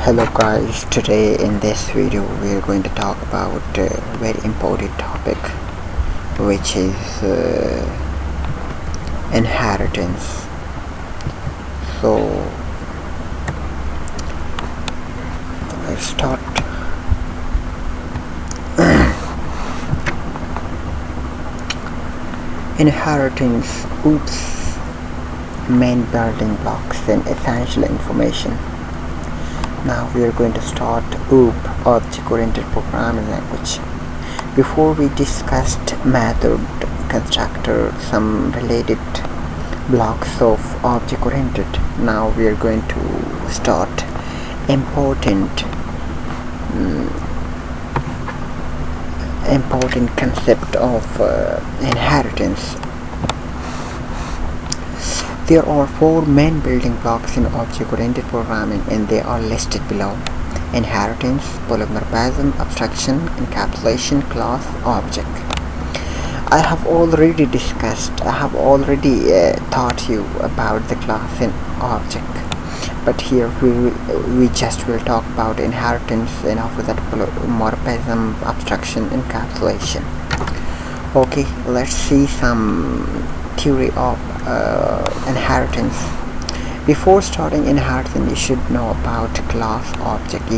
Hello guys, today in this video we are going to talk about a very important topic, which is inheritance. So let's start. Inheritance, OOPS, main building blocks and essential information. Now we are going to start OOP, object-oriented programming language. Before we discussed method, constructor, some related blocks of object-oriented. Now we are going to start important concept of inheritance. There are four main building blocks in object-oriented programming, and they are listed below: inheritance, polymorphism, abstraction, encapsulation, class, object. I have already taught you about the class and object, but here we just will talk about inheritance, and after that polymorphism, abstraction, encapsulation. Okay, let's see some theory of inheritance. Before starting inheritance, you should know about class, object.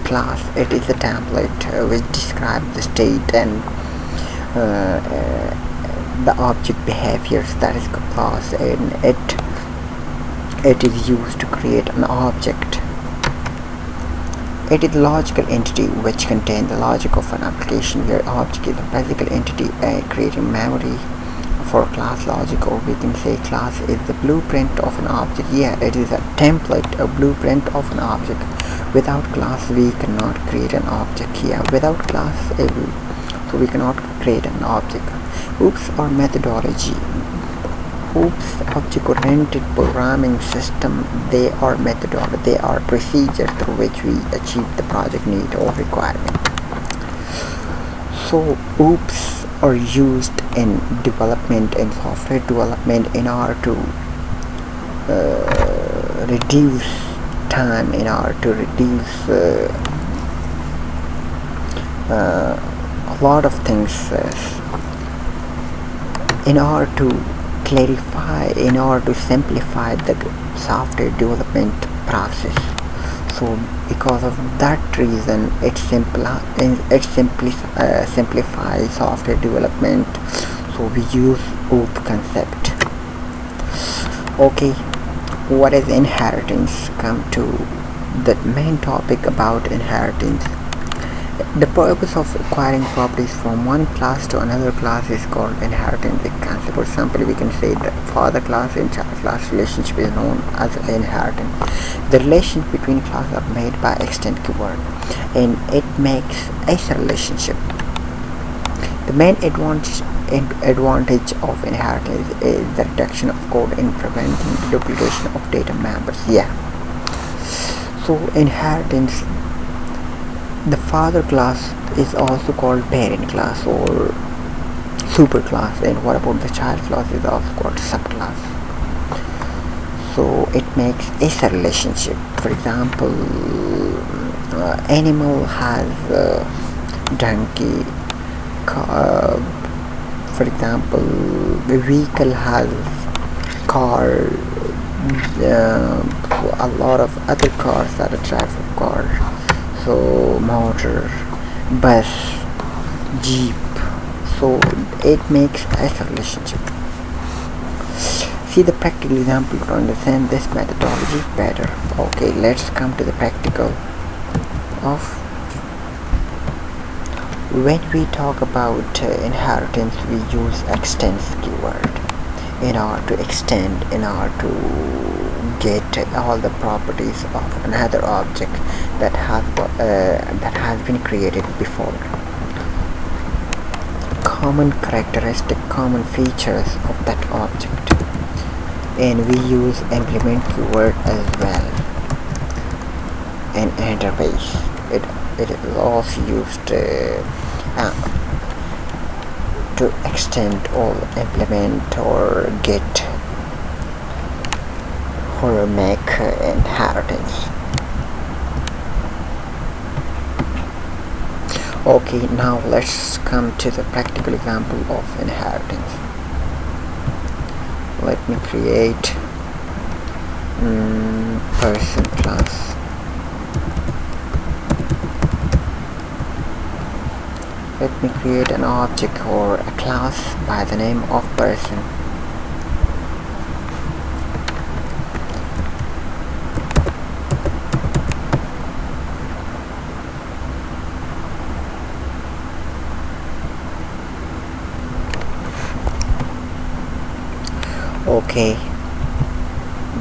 Class, it is a template which describes the state and the object behaviors. That is class, and it is used to create an object. It is a logical entity which contains the logic of an application, where object is a physical entity creating memory for class logic, or we can say class is the blueprint of an object. It is a template, a blueprint of an object. Without class we cannot create an object here. Without class so we cannot create an object. OOPS or methodology. OOPS, object-oriented programming system, they are methodology, they are procedures through which we achieve the project need or requirement. So OOPS are used in development and software development in order to reduce time, in order to reduce a lot of things, in order to clarify, in order to simplify the software development process. So because of that reason, it simplifies software development. So we use OOP concept. Okay, what is inheritance? Come to the main topic about inheritance. The purpose of acquiring properties from one class to another class is called inheritance. Concept, or simply we can say the father class and child class relationship is known as inheritance. The relations between classes are made by extend keyword, and it makes a relationship. The main advantage of inheritance is the reduction of code and preventing the duplication of data members. So inheritance, the father class is also called parent class or superclass, and what about the child class is also called subclass. So it makes a relationship. For example, animal has donkey. For example, the vehicle has car. A lot of other cars are a type of car. So motor, bus, jeep. So it makes a relationship. See the practical example to understand this methodology better. Okay, let's come to the practical of. When we talk about inheritance, we use extends keyword in order to extend, in order to get all the properties of another object that has been created before. Common characteristic, common features of that object, and we use implement keyword as well. And interface, it is also used to extend or implement or get or make inheritance. Okay, now let's come to the practical example of inheritance. Let me create person class. Let me create an object or a class by the name of person. Okay,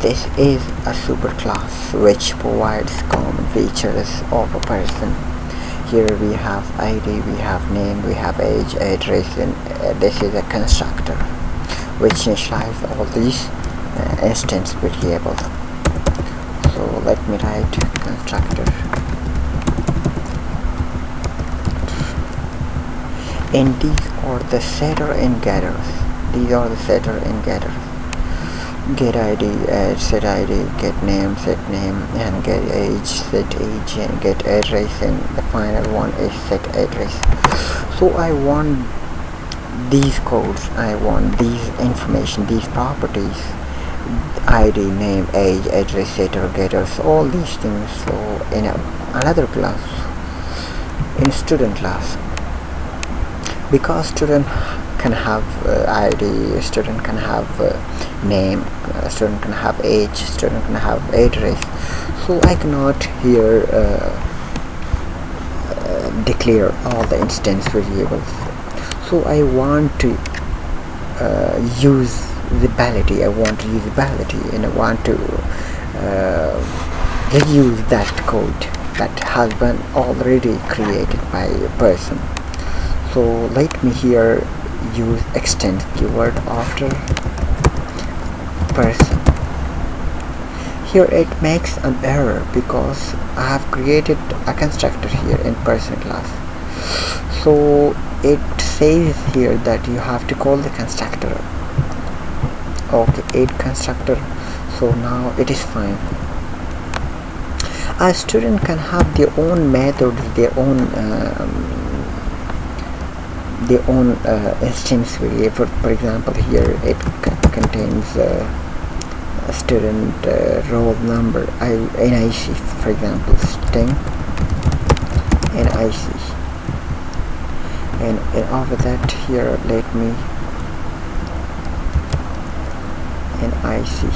this is a superclass which provides common features of a person. Here we have ID, we have name, we have age, address, and this is a constructor which initializes all these instance variables. So let me write constructor. And these are the setter and getters. These are the setter and getters. Get ID, set ID, get name, set name, and get age, set age, and get address, and the final one is set address. So I want these codes, I want these information, these properties, ID, name, age, address, setter, getters, all these things. So in another class, in student class, because student can have ID, student can have name, student can have age, student can have address. So I cannot here declare all the instance variables. So I want to use usability. I want usability, and I want to reuse that code that has been already created by a person. So let me here use extend keyword after person. Here it makes an error because I have created a constructor here in person class. So it says here that you have to call the constructor. Okay, 8 constructor. So now it is fine. A student can have their own methods, their own instance variable. For example, here it contains a student roll number, NIC, for example, string NIC, and after that here let me NIC.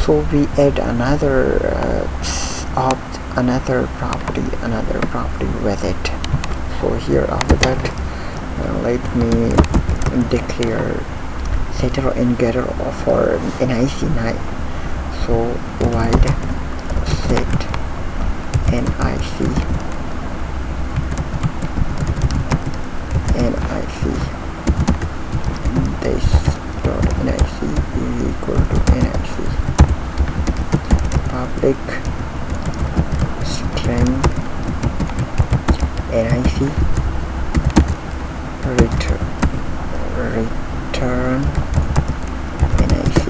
So we add another property with it. So here after that let me declare setter and getter for NIC 9. So void set NIC this dot NIC is equal to NIC public string NIC return NIC.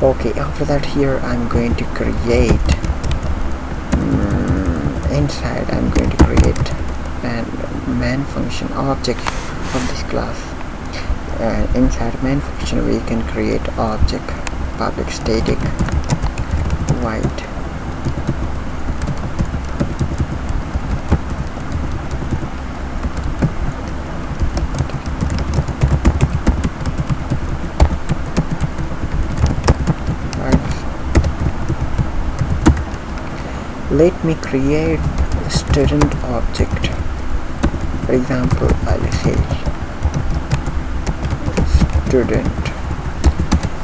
Okay, after that here I'm going to create inside I'm going to create an main function object of this class, and inside main function we can create object public static void let me create student object. For example, I'll say student.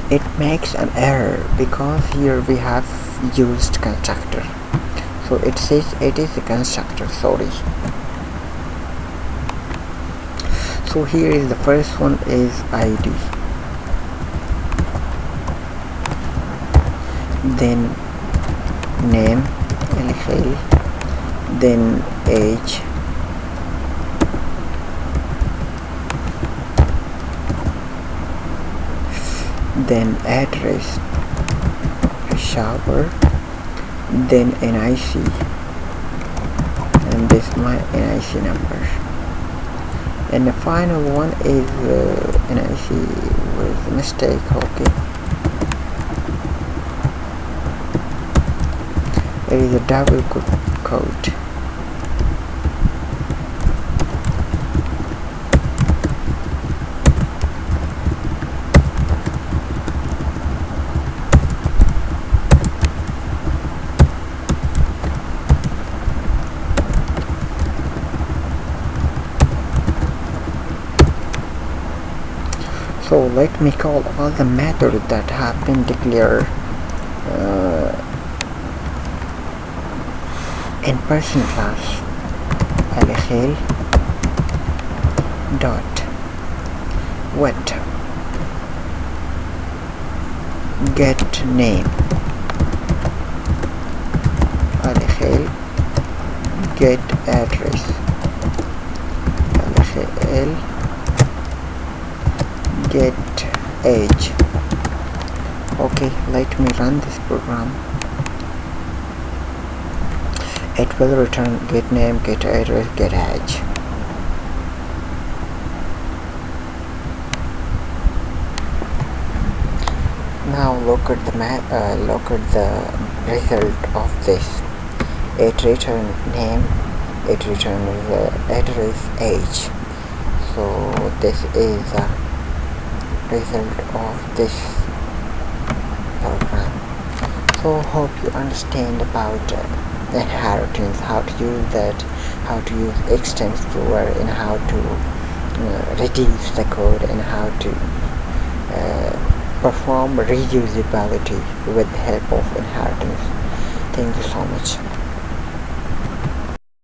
It makes an error because here we have used constructor. So it says it is a constructor, sorry. So here is the first one is ID, then name, then age, then address, shower, then NIC, and this is my NIC number. And the final one is NIC with mistake. Okay, it is a double code. So let me call all the methods that have been declared in person class. Alexel dot what get name, Alexel get address, Alexel get age. Okay, let me run this program. It will return get name, get address, get age. Now look at the result of this. It returns name, it returns address, age. So this is a result of this program. So hope you understand about inheritance, how to use that, how to use extend store, and how to reduce the code, and how to perform reusability with the help of inheritance. Thank you so much.